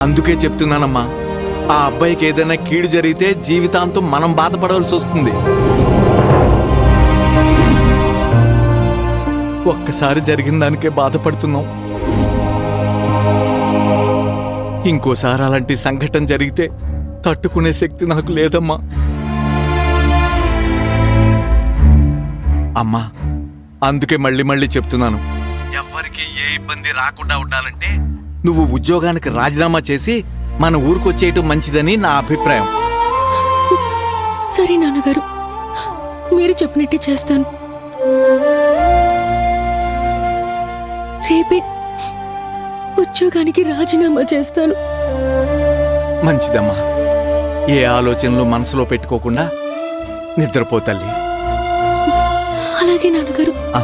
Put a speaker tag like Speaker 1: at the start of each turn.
Speaker 1: అందుకే చెప్తున్నానమ్మా, ఆ అబ్బాయికి ఏదైనా కీడు జరిగితే జీవితాంతం మనం బాధపడవలసి వస్తుంది. ఒక్కసారి జరిగిన దానికే బాధపడుతున్నాం. ఇంకోసారి అలాంటి సంఘటన జరిగితే తట్టుకునే శక్తి నాకు లేదమ్మా. అమ్మా, అందుకే మళ్ళీ మళ్ళీ చెప్తున్నాను, ఎవ్వరికి ఏ ఇబ్బంది రాకుండా ఉండాలంటే నువ్వు ఉద్యోగానికి రాజీనామా చేసి మన ఊరికొచ్చేయటం మంచిదని నా అభిప్రాయం.
Speaker 2: సరే నాన్నగారు, మీరు చెప్పినట్టే చేస్తాను. రేపే ఉద్యోగానికి రాజీనామా చేస్తాను.
Speaker 1: మంచిదమ్మా. ఏ ఆలోచనలు మనసులో పెట్టుకోకుండా నిద్రపో తల్లి.
Speaker 2: అలాగే నాన్నగారు.
Speaker 1: ఆ.